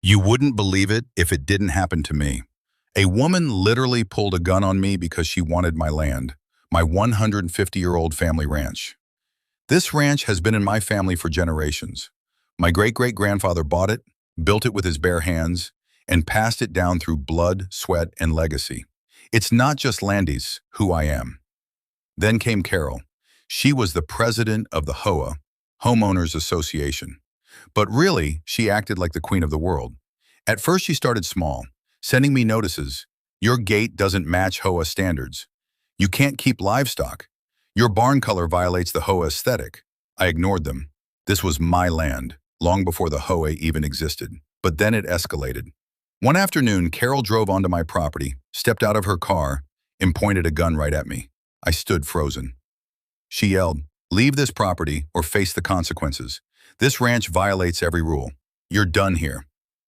You wouldn't believe it if it didn't happen to me. A woman literally pulled a gun on me because she wanted my land, my 150-year-old family ranch. This ranch has been in my family for generations. My great-great-grandfather bought it, built it with his bare hands, and passed it down through blood, sweat, and legacy. It's not just Landy's, who I am. Then came Carol. She was the president of the HOA, Homeowners Association. But really, she acted like the queen of the world. At first, she started small, sending me notices. Your gate doesn't match HOA standards. You can't keep livestock. Your barn color violates the HOA aesthetic. I ignored them. This was my land, long before the HOA even existed. But then it escalated. One afternoon, Carol drove onto my property, stepped out of her car, and pointed a gun right at me. I stood frozen. She yelled, "Leave this property or face the consequences. This ranch violates every rule. You're done here."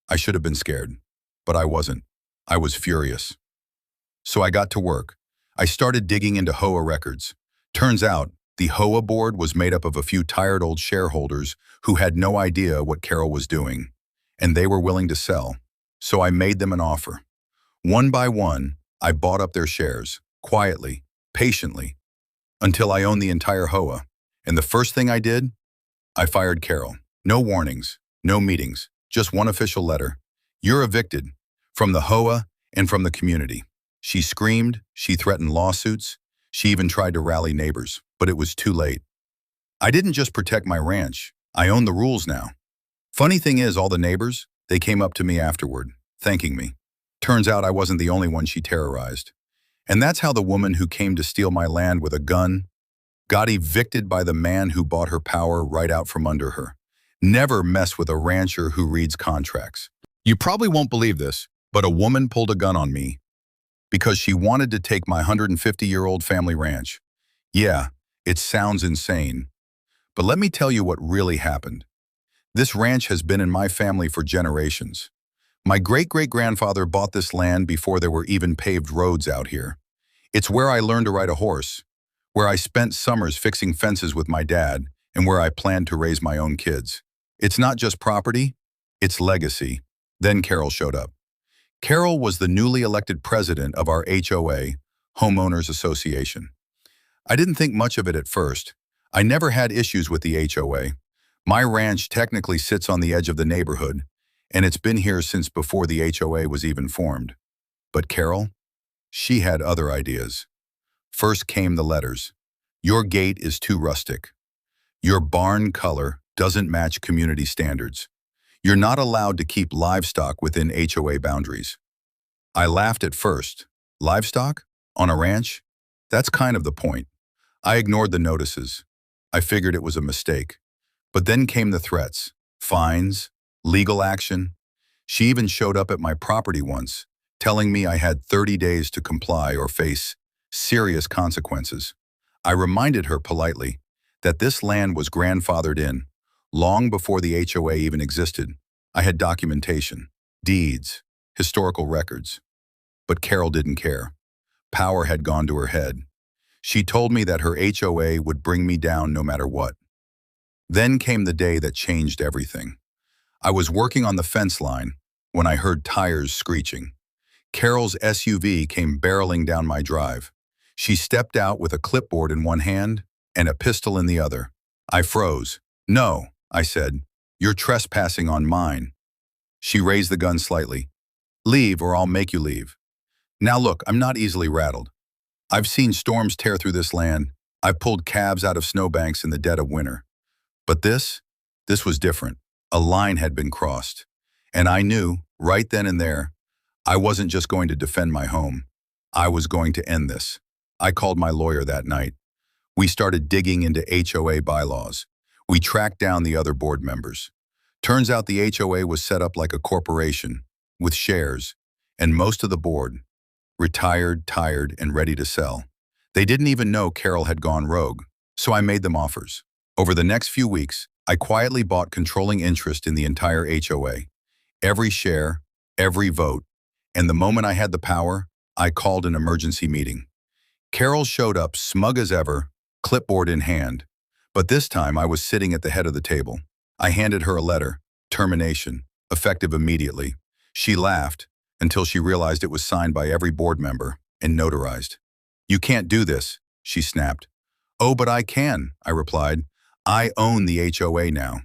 I should have been scared, but I wasn't. I was furious. So I got to work. I started digging into HOA records. Turns out, the HOA board was made up of a few tired old shareholders who had no idea what Carol was doing, and they were willing to sell. So I made them an offer. One by one, I bought up their shares, quietly, patiently, until I owned the entire HOA. And the first thing I did, I fired Carol. No warnings, no meetings, just one official letter. You're evicted, from the HOA and from the community. She screamed, she threatened lawsuits, she even tried to rally neighbors, but it was too late. I didn't just protect my ranch, I own the rules now. Funny thing is, all the neighbors, they came up to me afterward, thanking me. Turns out I wasn't the only one she terrorized. And that's how the woman who came to steal my land with a gun got evicted by the man who bought her power right out from under her. Never mess with a rancher who reads contracts. You probably won't believe this, but a woman pulled a gun on me because she wanted to take my 150-year-old family ranch. Yeah, it sounds insane. But let me tell you what really happened. This ranch has been in my family for generations. My great-great-grandfather bought this land before there were even paved roads out here. It's where I learned to ride a horse, where I spent summers fixing fences with my dad, and where I planned to raise my own kids. It's not just property, it's legacy. Then Carol showed up. Carol was the newly elected president of our HOA, Homeowners Association. I didn't think much of it at first. I never had issues with the HOA. My ranch technically sits on the edge of the neighborhood, and it's been here since before the HOA was even formed. But Carol, she had other ideas. First came the letters. Your gate is too rustic. Your barn color doesn't match community standards. You're not allowed to keep livestock within HOA boundaries. I laughed at first. Livestock? On a ranch? That's kind of the point. I ignored the notices. I figured it was a mistake. But then came the threats. Fines, legal action. She even showed up at my property once, telling me I had 30 days to comply or face serious consequences. I reminded her politely that this land was grandfathered in, long before the HOA even existed. I had documentation, deeds, historical records. But Carol didn't care. Power had gone to her head. She told me that her HOA would bring me down no matter what. Then came the day that changed everything. I was working on the fence line when I heard tires screeching. Carol's SUV came barreling down my drive. She stepped out with a clipboard in one hand and a pistol in the other. I froze. "No," I said. "You're trespassing on mine." She raised the gun slightly. "Leave or I'll make you leave." Now look, I'm not easily rattled. I've seen storms tear through this land. I've pulled calves out of snowbanks in the dead of winter. But this was different. A line had been crossed. And I knew, right then and there, I wasn't just going to defend my home. I was going to end this. I called my lawyer that night. We started digging into HOA bylaws. We tracked down the other board members. Turns out the HOA was set up like a corporation, with shares, and most of the board, retired, tired, and ready to sell. They didn't even know Carol had gone rogue, so I made them offers. Over the next few weeks, I quietly bought controlling interest in the entire HOA. Every share, every vote, and the moment I had the power, I called an emergency meeting. Carol showed up smug as ever, clipboard in hand. But this time I was sitting at the head of the table. I handed her a letter, termination, effective immediately. She laughed until she realized it was signed by every board member and notarized. "You can't do this," she snapped. "Oh, but I can," I replied. "I own the HOA now."